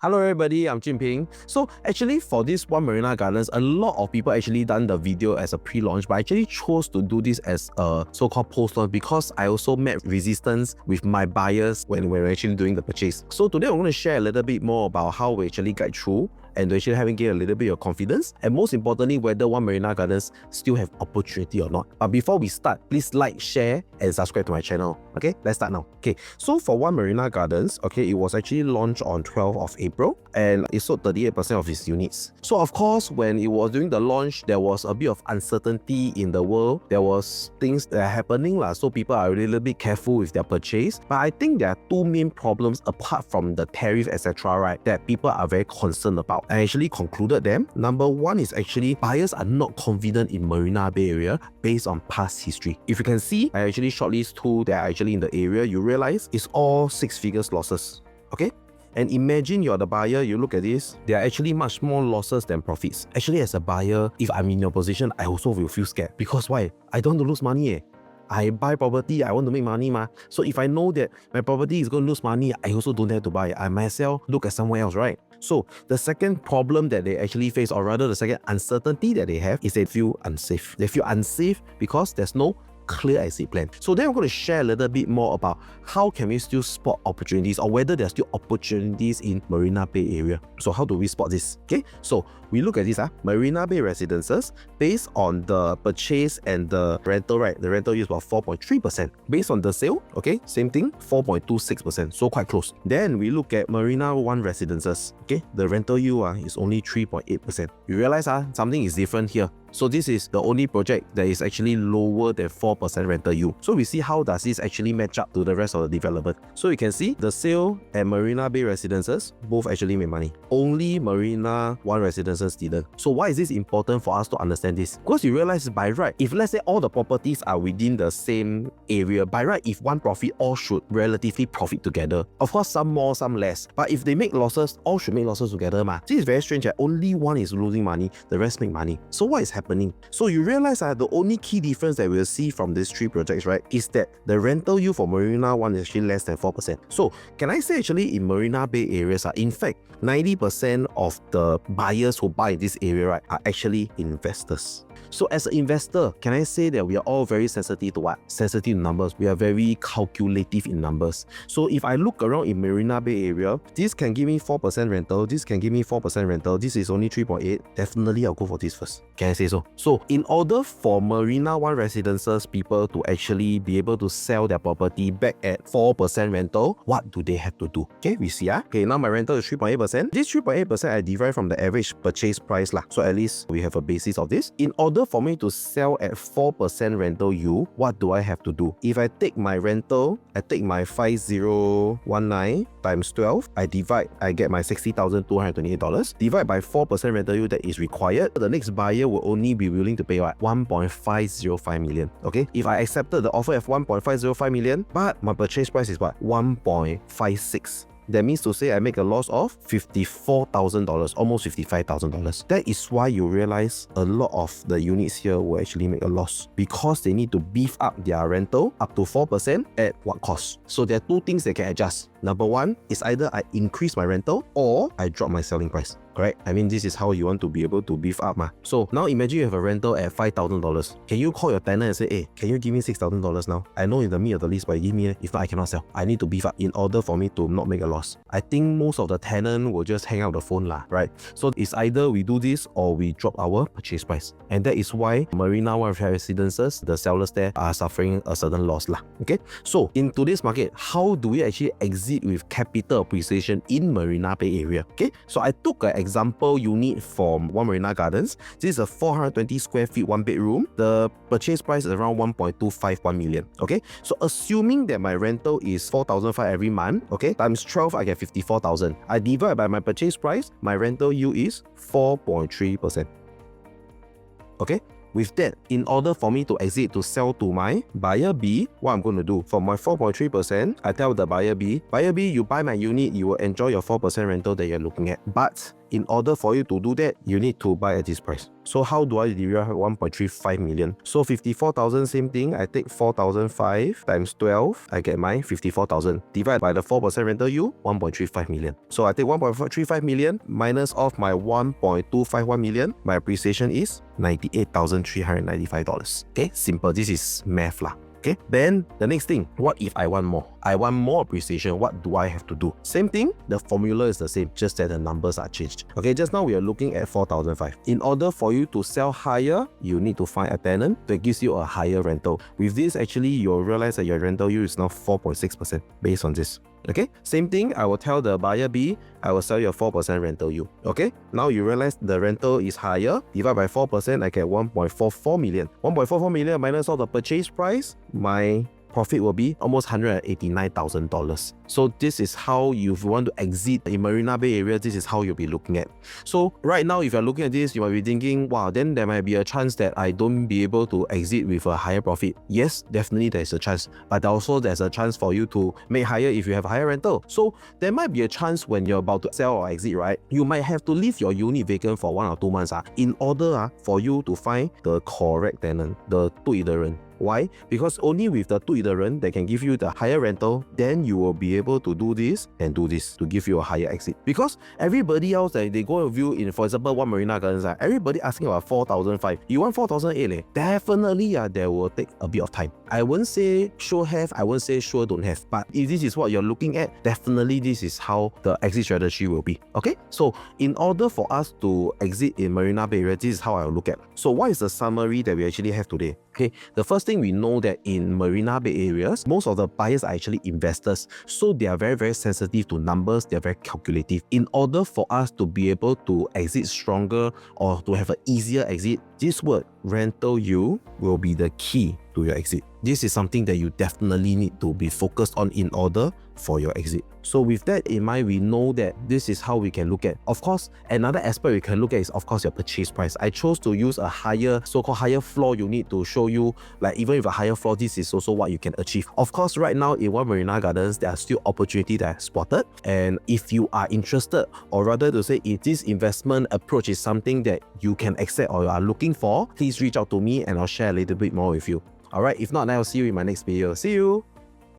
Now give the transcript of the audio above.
Hello everybody, I'm Jinping. So actually for this One Marina Gardens, a lot of people actually done the video as a pre-launch, but I actually chose to do this as a so-called post-launch because I also met resistance with my buyers when we were actually doing the purchase. So today I'm going to share a little bit more about how we actually guide through and to actually having gained a little bit of confidence, and most importantly, whether One Marina Gardens still have opportunity or not. But before we start, please like, share, and subscribe to my channel. Okay, let's start now. Okay, so for One Marina Gardens, okay, it was actually launched on 12th of April, and it sold 38% of its units. So of course, when it was during the launch, there was a bit of uncertainty in the world. There was things that are happening, so people are a little bit careful with their purchase. But I think there are two main problems apart from the tariff, etc., right, that people are very concerned about. I actually concluded them. Number one is actually buyers are not confident in Marina Bay area based on past history. If you can see, I actually shortlist two that are actually in the area, you realize it's all 6 figures losses. Okay? And imagine you're the buyer, you look at this, there are actually much more losses than profits. Actually, as a buyer, if I'm in your position, I also will feel scared. Because why? I don't want to lose money. I buy property, I want to make money ma. So if I know that my property is going to lose money, I also don't have to buy. I myself look at somewhere else, right? So the second problem that they actually face, or rather the second uncertainty that they have, is they feel unsafe. They feel unsafe because there's no clear exit plan. So then I'm going to share a little bit more about how can we still spot opportunities, or whether there's still opportunities in Marina Bay area. So how do we spot this? Okay, so we look at this Marina Bay residences based on the purchase and the rental, right? The rental is about 4.3%. Based on the sale, okay, same thing, 4.26%. So quite close. Then we look at Marina One residences. Okay, the rental yield is only 3.8%. You realize something is different here. So this is the only project that is actually lower than 4% rental yield. So we see how does this actually match up to the rest of the development. So you can see the sale at Marina Bay residences both actually made money. Only Marina One residences didn't. So why is this important for us to understand this? Because you realize by right, if let's say all the properties are within the same area, by right, if one profit, all should relatively profit together. Of course, some more, some less. But if they make losses, all should make losses together ma. This is very strange that only one is losing money, the rest make money. So what is happening? So you realize that the only key difference that we'll see from these three projects, right, is that the rental yield for Marina One is actually less than 4%. So can I say actually in Marina Bay areas, in fact, 90% of the buyers who buy in this area, right, are actually investors. So as an investor, can I say that we are all very sensitive to what? Sensitive to numbers. We are very calculative in numbers. So if I look around in Marina Bay area, this can give me 4% rental, this can give me 4% rental, this is only 3.8. Definitely I'll go for this first. Can I say so? So in order for Marina One residences people to actually be able to sell their property back at 4% rental, what do they have to do? Okay, we see okay, now my rental is 3.8%. This 3.8% I derive from the average purchase price lah. So at least we have a basis of this. In order for me to sell at 4% rental yield, what do I have to do? If I take my rental, I take my 5019 times 12, I divide, I get my $60,228, divide by 4% rental yield that is required. The next buyer will only be willing to pay what? 1.505 million. Okay, if I accepted the offer of 1.505 million, but my purchase price is what? 1.56. That means to say I make a loss of $54,000, almost $55,000. That is why you realize a lot of the units here will actually make a loss, because they need to beef up their rental up to 4% at what cost? So there are two things they can adjust. Number one is either I increase my rental or I drop my selling price. Correct? I mean, this is how you want to be able to beef up ma. So now imagine you have a rental at $5,000. Can you call your tenant and say, hey, can you give me $6,000 now? I know in the mid of the list, but give me, if not, I cannot sell. I need to beef up in order for me to not make a loss. I think most of the tenant will just hang out the phone lah, right? So it's either we do this or we drop our purchase price. And that is why Marina One residences, the sellers there are suffering a certain loss lah. Okay? So in today's market, how do we actually exit with capital appreciation in Marina Bay area? Okay? So I took an example unit from One Marina Gardens. This is a 420 square feet, one bedroom. The purchase price is around 1.251 million. Okay, so assuming that my rental is 4,500 every month, okay, times 12, I get 54,000. I divide by my purchase price, my rental yield is 4.3%. Okay, with that, in order for me to exit to sell to my buyer B, what I'm going to do, for my 4.3%, I tell the buyer B, you buy my unit, you will enjoy your 4% rental that you're looking at. But in order for you to do that, you need to buy at this price. So how do I derive 1.35 million? So 54,000, same thing. I take 4,005 times 12. I get my 54,000. Divide by the 4% rental yield, 1.35 million. So I take 1.35 million minus off my 1.251 million. My appreciation is $98,395. Okay, simple. This is math lah. Okay, then the next thing, what if I want more? I want more appreciation. What do I have to do? Same thing, the formula is the same, just that the numbers are changed. Okay, just now we are looking at 4,005. In order for you to sell higher, you need to find a tenant that gives you a higher rental. With this, actually, you'll realize that your rental yield is now 4.6% based on this. Okay, same thing, I will tell the buyer B, I will sell you a 4% rental yield. Okay, now you realize the rental is higher, divide by 4%, I get 1.44 million. 1.44 million minus all the purchase price, my profit will be almost $189,000. So this is how you want to exit in Marina Bay area, this is how you'll be looking at. So right now, if you're looking at this, you might be thinking, wow, then there might be a chance that I don't be able to exit with a higher profit. Yes, definitely there's a chance, but also there's a chance for you to make higher if you have a higher rental. So there might be a chance when you're about to sell or exit, right? You might have to leave your unit vacant for 1 or 2 months in order for you to find the correct tenant, the 对的人. Why? Because only with the 对的人 that can give you the higher rental, then you will be able to do this and do this to give you a higher exit. Because everybody else that they go and view in, for example, One Marina Gardens, everybody asking about 4,005. You want 4,008? Definitely, there will take a bit of time. I won't say sure have, I won't say sure don't have. But if this is what you're looking at, definitely this is how the exit strategy will be. Okay? So in order for us to exit in Marina Bay area, this is how I will look at. So what is the summary that we actually have today? Okay, the first thing we know that in Marina Bay areas, most of the buyers are actually investors. So they are very, very sensitive to numbers. They're very calculative. In order for us to be able to exit stronger or to have an easier exit, this word, rental yield, will be the key to your exit. This is something that you definitely need to be focused on in order for your exit. So with that in mind, we know that this is how we can look at. Of course, another aspect we can look at is, of course, your purchase price. I chose to use a higher, so-called higher floor unit to show you, like even with a higher floor, this is also what you can achieve. Of course, right now in One Marina Gardens, there are still opportunities that are spotted. And if you are interested, or rather to say, if this investment approach is something that you can accept or you are looking for, please reach out to me and I'll share a little bit more with you. Alright, if not, then I'll see you in my next video. See you!